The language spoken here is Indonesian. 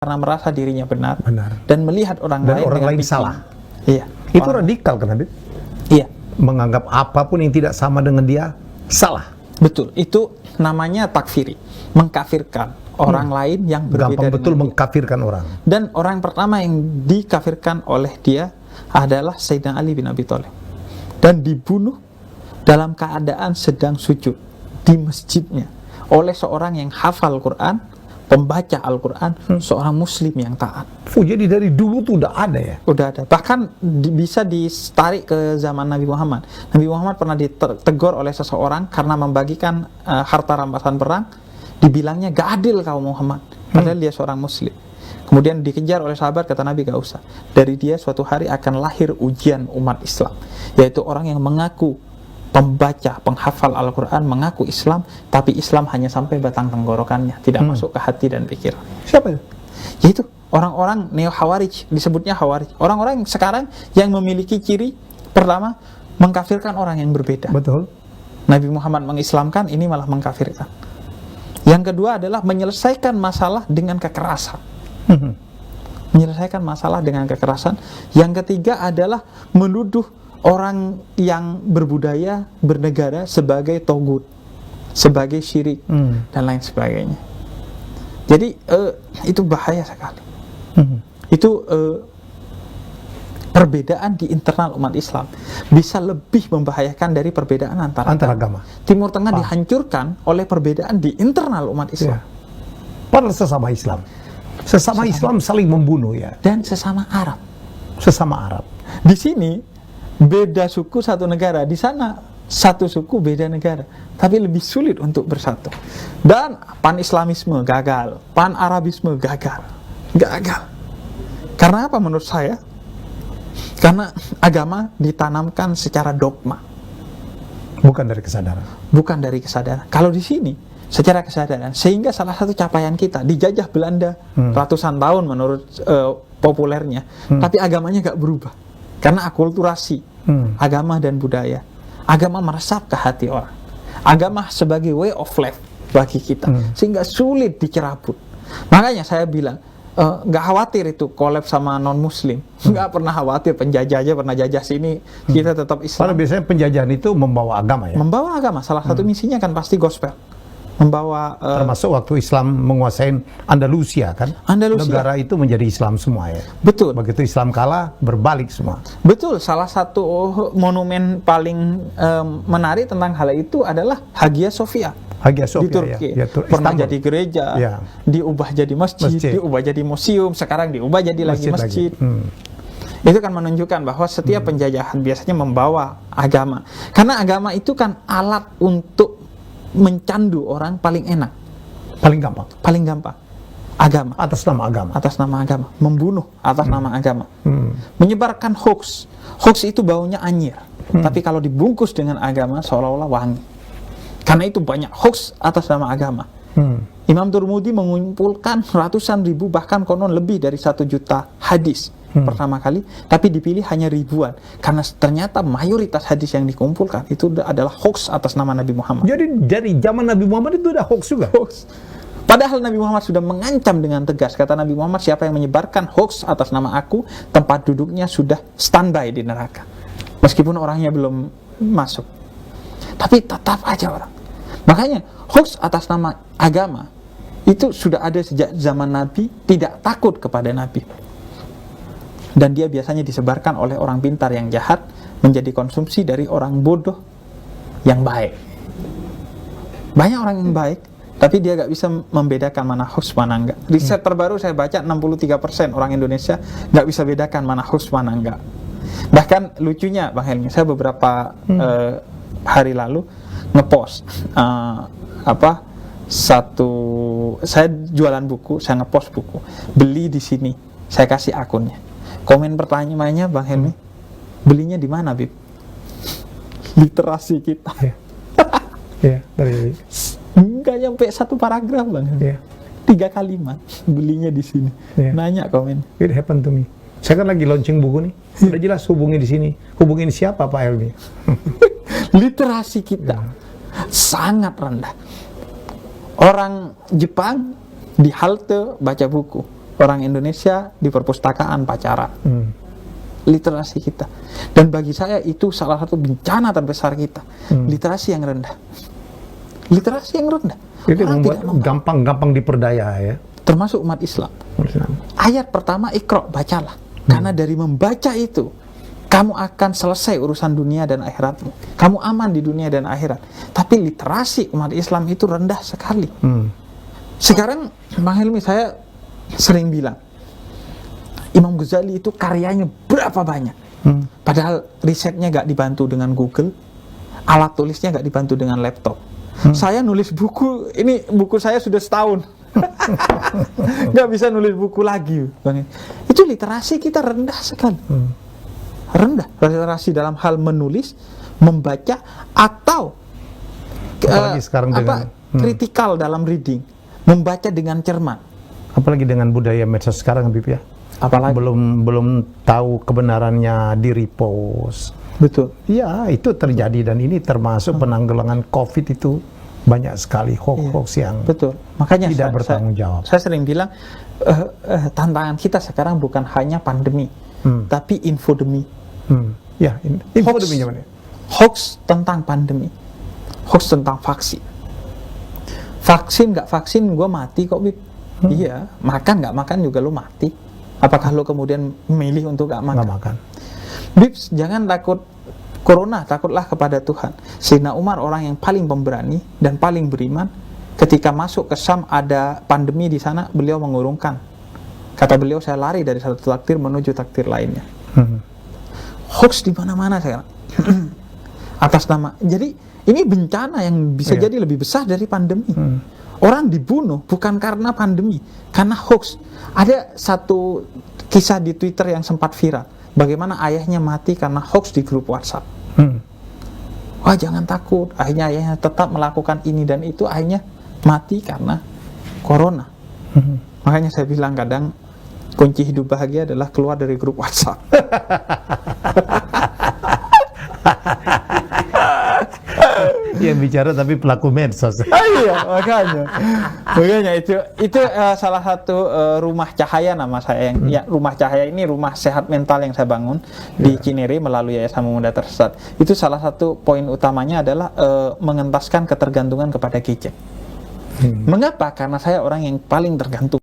karena merasa dirinya benar, Benar. dan melihat orang Dan lain orang dengan lain pikiran. salah. Iya. Itu radikal kan Habib? Iya, Menganggap apapun yang tidak sama dengan dia salah. betul. Itu namanya takfiri, mengkafirkan orang lain yang berbeda Gampang dengan betul dia. mengkafirkan orang. Dan orang pertama yang dikafirkan oleh dia adalah Sayyidina Ali bin Abi Thalib, dan dibunuh dalam keadaan sedang sujud di masjidnya oleh seorang yang hafal Quran, pembaca Al-Quran, seorang muslim yang taat. Jadi dari dulu tuh udah ada ya? Udah ada. Bahkan bisa ditarik ke zaman Nabi Muhammad. Nabi Muhammad pernah ditegur oleh seseorang karena membagikan harta rampasan perang. Dibilangnya, gak adil kau Muhammad. Padahal dia seorang muslim. Kemudian dikejar oleh sahabat, kata Nabi, gak usah. Dari dia suatu hari akan lahir ujian umat Islam. Yaitu orang yang mengaku pembaca, penghafal Al-Quran, mengaku Islam, tapi Islam hanya sampai batang tenggorokannya, tidak masuk ke hati dan pikiran. Siapa itu? Yaitu orang-orang neo-Khawarij, disebutnya Khawarij. Orang-orang sekarang yang memiliki ciri pertama, mengkafirkan orang yang berbeda. Betul. Nabi Muhammad mengislamkan, ini malah mengkafirkan. Yang kedua adalah menyelesaikan masalah dengan kekerasan. Menyelesaikan masalah dengan kekerasan. Yang ketiga adalah menuduh orang yang berbudaya, bernegara sebagai togut, sebagai syirik, dan lain sebagainya. Jadi itu bahaya sekali. Itu perbedaan di internal umat Islam bisa lebih membahayakan dari perbedaan antar agama. Timur Tengah dihancurkan oleh perbedaan di internal umat Islam. Padahal sesama Islam. Sesama Islam saling membunuh ya. Dan sesama Arab. Sesama Arab. Di sini beda suku satu negara, di sana satu suku beda negara, tapi lebih sulit untuk bersatu. Dan pan-islamisme gagal, pan-arabisme gagal. Karena apa menurut saya? Karena agama ditanamkan secara dogma, bukan dari kesadaran. Bukan dari kesadaran. Kalau di sini secara kesadaran, sehingga salah satu capaian kita dijajah Belanda ratusan tahun menurut populernya, tapi agamanya gak berubah. Karena akulturasi agama dan budaya. Agama meresap ke hati orang. Agama sebagai way of life bagi kita, sehingga sulit dicerabut. Makanya saya bilang, nggak khawatir itu collab sama non muslim, nggak pernah khawatir. Penjajah aja pernah jajah sini, kita tetap Islam. Karena biasanya penjajahan itu membawa agama ya. Membawa agama, salah satu misinya kan pasti gospel. Membawa termasuk waktu Islam menguasai Andalusia kan. Negara itu menjadi Islam semua ya. Betul. Begitu Islam kalah, berbalik semua. Betul. Salah satu monumen paling menarik tentang hal itu adalah Hagia Sophia. Hagia Sophia, di Turki, ya, pernah jadi gereja, diubah jadi masjid, diubah jadi museum, sekarang diubah jadi masjid. Itu kan menunjukkan bahwa setiap penjajahan biasanya membawa agama, karena agama itu kan alat untuk mencandu orang paling enak, paling gampang. Agama atas nama agama, membunuh atas nama agama, menyebarkan hoax itu baunya anyir, tapi kalau dibungkus dengan agama seolah-olah wangi. Karena itu banyak hoax atas nama agama. Imam Turmudi mengumpulkan ratusan ribu, bahkan konon lebih dari 1 juta hadis pertama kali, tapi dipilih hanya ribuan. Karena ternyata mayoritas hadis yang dikumpulkan itu adalah hoax atas nama Nabi Muhammad. Jadi dari zaman Nabi Muhammad itu ada hoax juga? Hoax. Padahal Nabi Muhammad sudah mengancam dengan tegas. Kata Nabi Muhammad, siapa yang menyebarkan hoax atas nama aku, tempat duduknya sudah standby di neraka. Meskipun orangnya belum masuk, tapi tetap aja orang. Makanya hoax atas nama agama itu sudah ada sejak zaman Nabi, tidak takut kepada Nabi. Dan dia biasanya disebarkan oleh orang pintar yang jahat, menjadi konsumsi dari orang bodoh yang baik. Banyak orang yang baik, tapi dia gak bisa membedakan mana hoax mana enggak. Riset terbaru saya baca, 63% orang Indonesia gak bisa bedakan mana hoax mana enggak. Bahkan lucunya Bang Helmi, saya beberapa hari lalu ngepost saya jualan buku, saya ngepost buku, beli di sini, saya kasih akunnya. Komen pertanyaannya Bang Helmi, belinya di mana, Bib? Literasi kita. Dari nggak nyampe 1 paragraf, Bang Helmi. 3 kalimat, belinya di sini. Nanya komen. It happened to me. Saya kan lagi launching buku nih, udah jelas hubungi di sini. Hubungin siapa Pak Helmi? Literasi kita sangat rendah. Orang Jepang di halte baca buku, orang Indonesia di perpustakaan pacaran. Literasi kita. Dan bagi saya itu salah satu bencana terbesar kita. Literasi yang rendah. Literasi yang rendah. Itu gampang diperdaya ya. Termasuk umat Islam. Ayat pertama, Iqra, bacalah. Karena dari membaca itu kamu akan selesai urusan dunia dan akhiratmu. Kamu aman di dunia dan akhirat. Tapi literasi umat Islam itu rendah sekali. Sekarang Bang Helmi, saya sering bilang Imam Ghazali itu karyanya berapa banyak. Padahal risetnya gak dibantu dengan Google, alat tulisnya gak dibantu dengan laptop. Saya nulis buku, ini buku saya sudah setahun. Gak bisa nulis buku lagi, Bang. Itu literasi kita rendah sekali. Rendah literasi dalam hal menulis, membaca, atau apalagi sekarang dengan kritikal dalam reading, membaca dengan cermat. Apalagi dengan budaya medsos sekarang, Habib ya. Apalagi belum tahu kebenarannya di repost. Betul. Ya, itu terjadi, dan ini termasuk penanggulangan COVID itu banyak sekali hoax yang betul. Makanya tidak bertanggung jawab. Saya sering bilang tantangan kita sekarang bukan hanya pandemi, tapi infodemi. Ya, infodemi gimana? Hoax tentang pandemi, hoax tentang vaksin. Vaksin nggak vaksin, gue mati kok, Bib. Iya, makan nggak makan juga lo mati. Apakah lo kemudian memilih untuk nggak makan? Nggak makan. Bib, jangan takut corona, takutlah kepada Tuhan. Sayyidina Umar orang yang paling pemberani dan paling beriman. Ketika masuk ke Syam ada pandemi di sana, beliau mengurungkan. Kata beliau, saya lari dari satu takdir menuju takdir lainnya. Hoax di mana-mana sekarang. Atas nama. Jadi ini bencana yang bisa jadi lebih besar dari pandemi. Orang dibunuh bukan karena pandemi, karena hoax. Ada satu kisah di Twitter yang sempat viral. Bagaimana ayahnya mati karena hoax di grup WhatsApp. Wah, jangan takut. Akhirnya ayahnya tetap melakukan ini dan itu, akhirnya mati karena corona. Makanya saya bilang kadang kunci hidup bahagia adalah keluar dari grup WhatsApp. Yang bicara tapi pelaku medsos. Iya, makanya itu salah satu rumah cahaya nama saya yang ya, rumah cahaya ini rumah sehat mental yang saya bangun di Cinere melalui Yayasan Pemuda Tersesat. Itu salah satu poin utamanya adalah mengentaskan ketergantungan kepada gadget. Mengapa? Karena saya orang yang paling tergantung